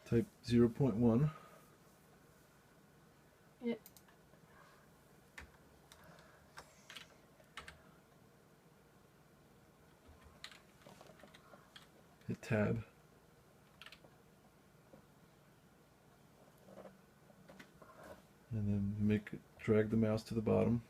Type 0.1. Yep. Hit tab. And then drag the mouse to the bottom.